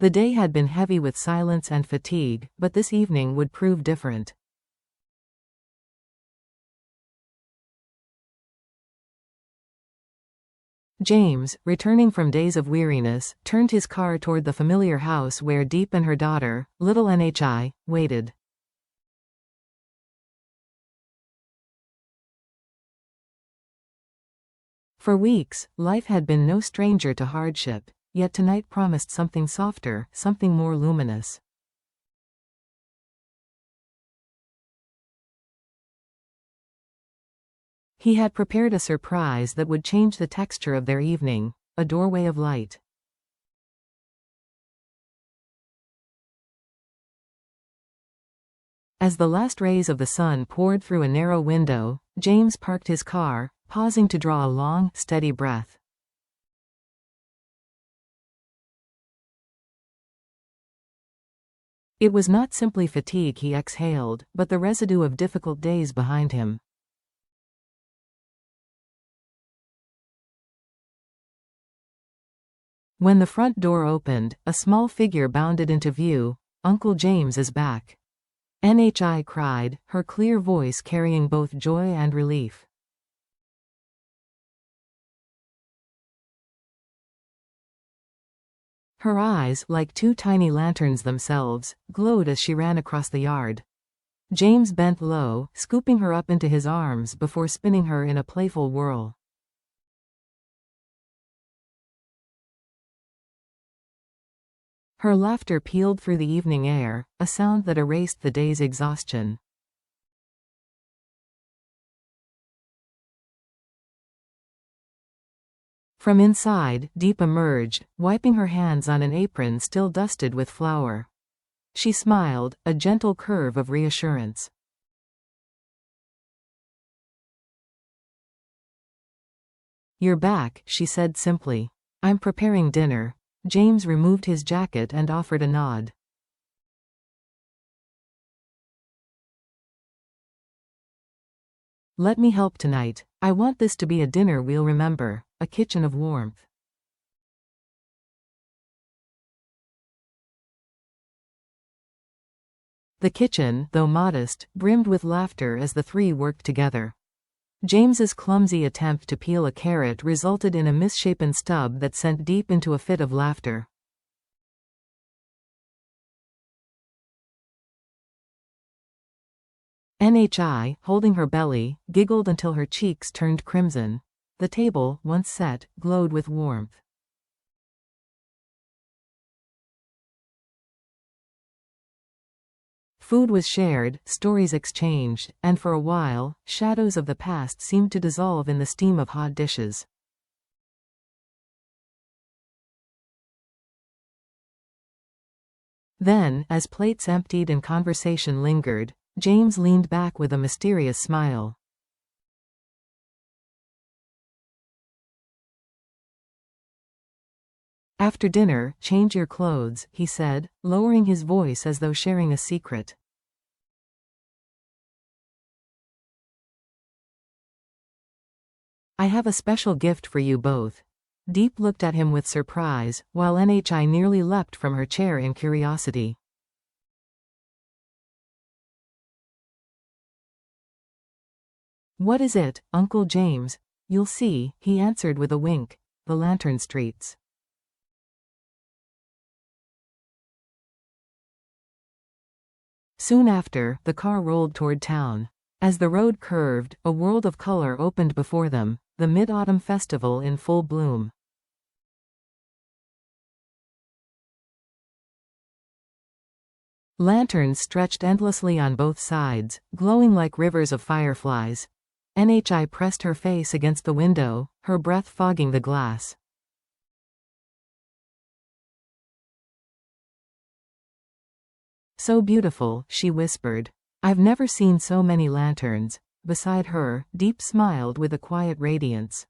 The day had been heavy with silence and fatigue, but this evening would prove different. James, returning from days of weariness, turned his car toward the familiar house where Deep and her daughter, little Nhi, waited. For weeks, life had been no stranger to hardship, yet tonight promised something softer, something more luminous. He had prepared a surprise that would change the texture of their evening, a doorway of light. As the last rays of the sun poured through a narrow window, James parked his car, pausing to draw a long, steady breath. It was not simply fatigue he exhaled, but the residue of difficult days behind him. When the front door opened, a small figure bounded into view. "Uncle James is back," Nhi cried, her clear voice carrying both joy and relief. Her eyes, like two tiny lanterns themselves, glowed as she ran across the yard. James bent low, scooping her up into his arms before spinning her in a playful whirl. Her laughter pealed through the evening air, a sound that erased the day's exhaustion. From inside, Deep emerged, wiping her hands on an apron still dusted with flour. She smiled, a gentle curve of reassurance. "You're back," she said simply. "I'm preparing dinner." James removed his jacket and offered a nod. "Let me help tonight. I want this to be a dinner we'll remember, a kitchen of warmth." The kitchen, though modest, brimmed with laughter as the three worked together. James's clumsy attempt to peel a carrot resulted in a misshapen stub that sent Deep into a fit of laughter. Nhi, holding her belly, giggled until her cheeks turned crimson. The table, once set, glowed with warmth. Food was shared, stories exchanged, and for a while, shadows of the past seemed to dissolve in the steam of hot dishes. Then, as plates emptied and conversation lingered, James leaned back with a mysterious smile. "After dinner, change your clothes," he said, lowering his voice as though sharing a secret. "I have a special gift for you both." Deep looked at him with surprise, while Nhi nearly leapt from her chair in curiosity. "What is it, Uncle James?" "You'll see," he answered with a wink. "The lantern streets." Soon after, the car rolled toward town. As the road curved, a world of color opened before them, the Mid-Autumn Festival in full bloom. Lanterns stretched endlessly on both sides, glowing like rivers of fireflies. Nhi pressed her face against the window, her breath fogging the glass. "So beautiful," she whispered. "I've never seen so many lanterns." Beside her, Deep smiled with a quiet radiance.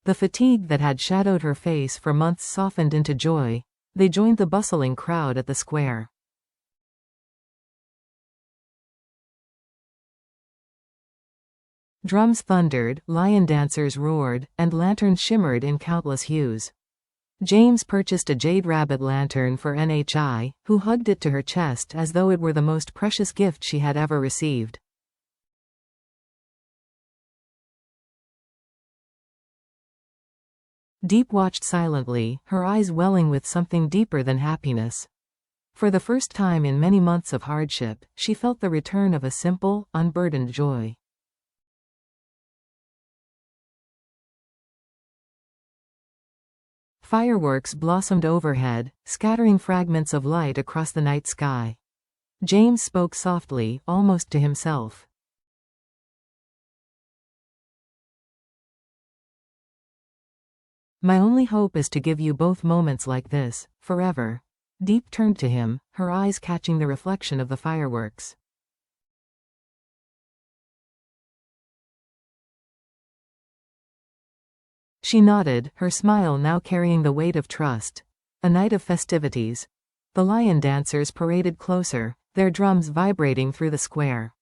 The fatigue that had shadowed her face for months softened into joy. They joined the bustling crowd at the square. Drums thundered, lion dancers roared, and lanterns shimmered in countless hues. James purchased a jade rabbit lantern for NHI, who hugged it to her chest as though it were the most precious gift she had ever received. Deep watched silently, her eyes welling with something deeper than happiness. For the first time in many months of hardship, she felt the return of a simple, unburdened joy. Fireworks blossomed overhead, scattering fragments of light across the night sky. James spoke softly, almost to himself. My only hope is to give you both moments like this, forever. Deep turned to him, her eyes catching the reflection of the fireworks. She nodded, her smile now carrying the weight of trust. A night of festivities. The lion dancers paraded closer, their drums vibrating through the square.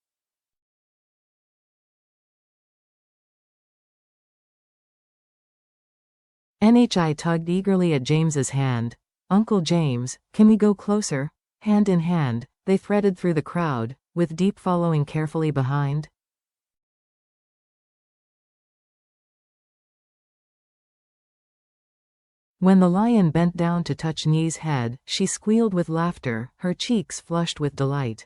NHI tugged eagerly at James's hand. Uncle James, can we go closer? Hand in hand, they threaded through the crowd, with Deep following carefully behind. When the lion bent down to touch Nye's head, she squealed with laughter, her cheeks flushed with delight.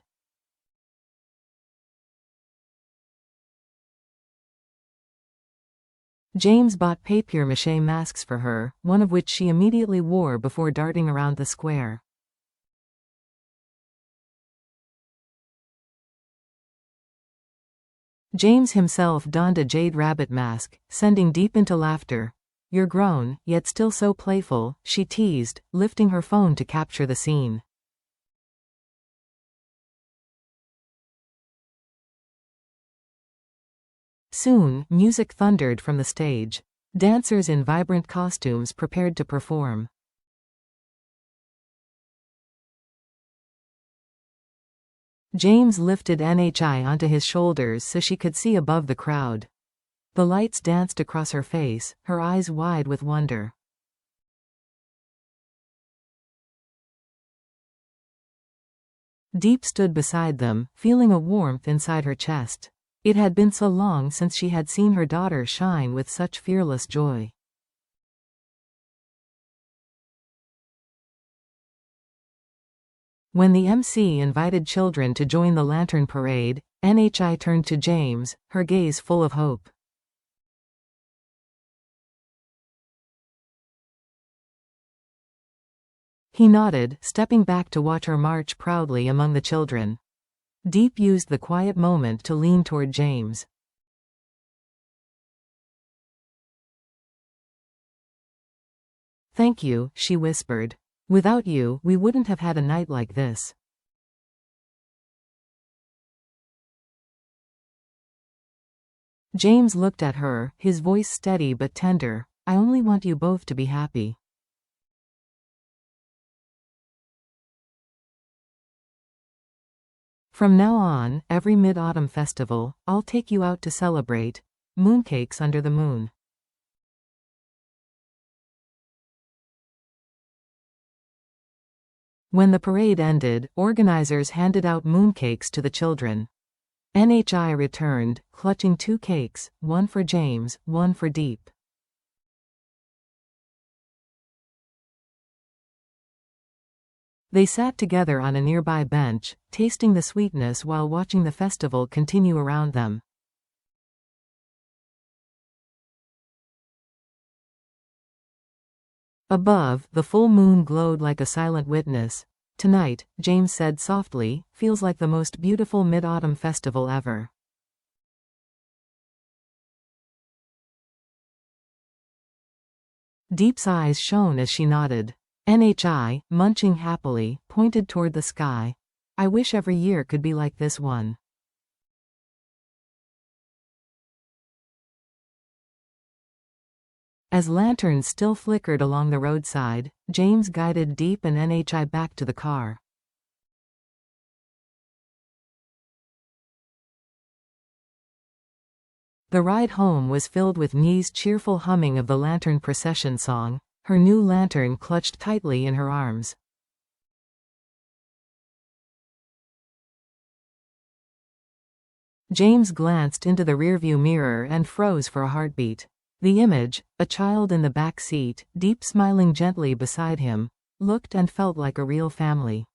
James bought papier-mâché masks for her, one of which she immediately wore before darting around the square. James himself donned a jade rabbit mask, sending Deep into laughter. You're grown, yet still so playful, she teased, lifting her phone to capture the scene. Soon, music thundered from the stage. Dancers in vibrant costumes prepared to perform. James lifted NHI onto his shoulders so she could see above the crowd. The lights danced across her face, her eyes wide with wonder. Deep stood beside them, feeling a warmth inside her chest. It had been so long since she had seen her daughter shine with such fearless joy. When the MC invited children to join the lantern parade, NHI turned to James, her gaze full of hope. He nodded, stepping back to watch her march proudly among the children. Deep used the quiet moment to lean toward James. Thank you, she whispered. Without you, we wouldn't have had a night like this. James looked at her, his voice steady but tender. I only want you both to be happy. From now on, every Mid-Autumn festival, I'll take you out to celebrate. Mooncakes under the moon. When the parade ended, organizers handed out mooncakes to the children. NHI returned, clutching 2 cakes, one for James, one for Deep. They sat together on a nearby bench, tasting the sweetness while watching the festival continue around them. Above, the full moon glowed like a silent witness. Tonight, James said softly, feels like the most beautiful Mid-Autumn festival ever. Deep's eyes shone as she nodded. NHI, munching happily, pointed toward the sky. I wish every year could be like this one. As lanterns still flickered along the roadside, James guided Deep and NHI back to the car. The ride home was filled with Nee's cheerful humming of the lantern procession song, her new lantern clutched tightly in her arms. James glanced into the rearview mirror and froze for a heartbeat. The image, a child in the back seat, deep smiling gently beside him, looked and felt like a real family.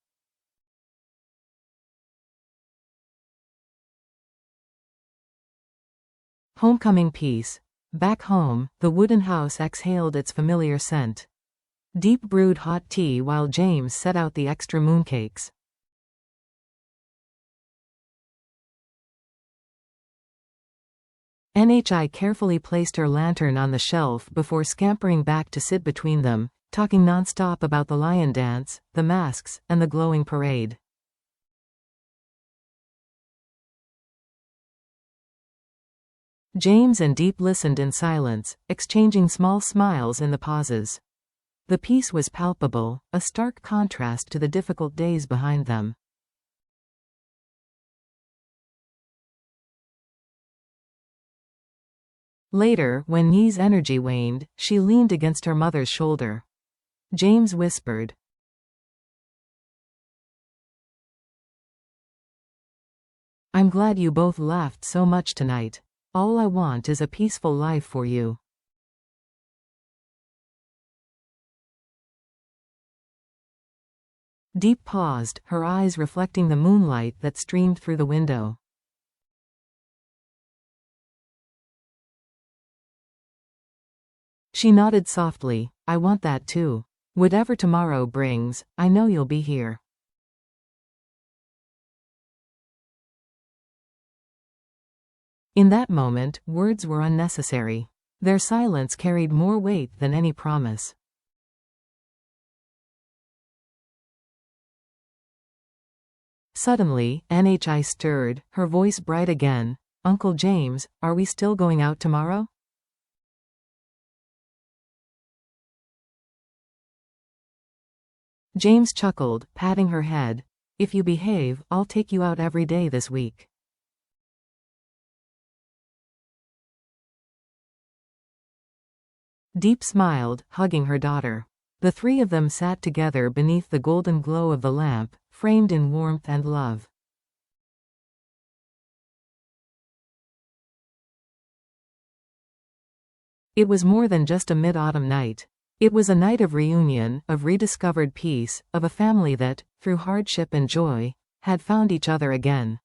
Homecoming peace. Back home, the wooden house exhaled its familiar scent. Deep brewed hot tea while James set out the extra mooncakes. NHI carefully placed her lantern on the shelf before scampering back to sit between them, talking nonstop about the lion dance, the masks, and the glowing parade. James and Deep listened in silence, exchanging small smiles in the pauses. The peace was palpable, a stark contrast to the difficult days behind them. Later, when Nee's energy waned, she leaned against her mother's shoulder. James whispered, "I'm glad you both laughed so much tonight. All I want is a peaceful life for you." Deep paused, her eyes reflecting the moonlight that streamed through the window. She nodded softly, "I want that too. Whatever tomorrow brings, I know you'll be here." In that moment, words were unnecessary. Their silence carried more weight than any promise. Suddenly, NHI stirred, her voice bright again. "Uncle James, are we still going out tomorrow?" James chuckled, patting her head. "If you behave, I'll take you out every day this week." Deep smiled, hugging her daughter. The three of them sat together beneath the golden glow of the lamp, framed in warmth and love. It was more than just a mid-autumn night. It was a night of reunion, of rediscovered peace, of a family that, through hardship and joy, had found each other again.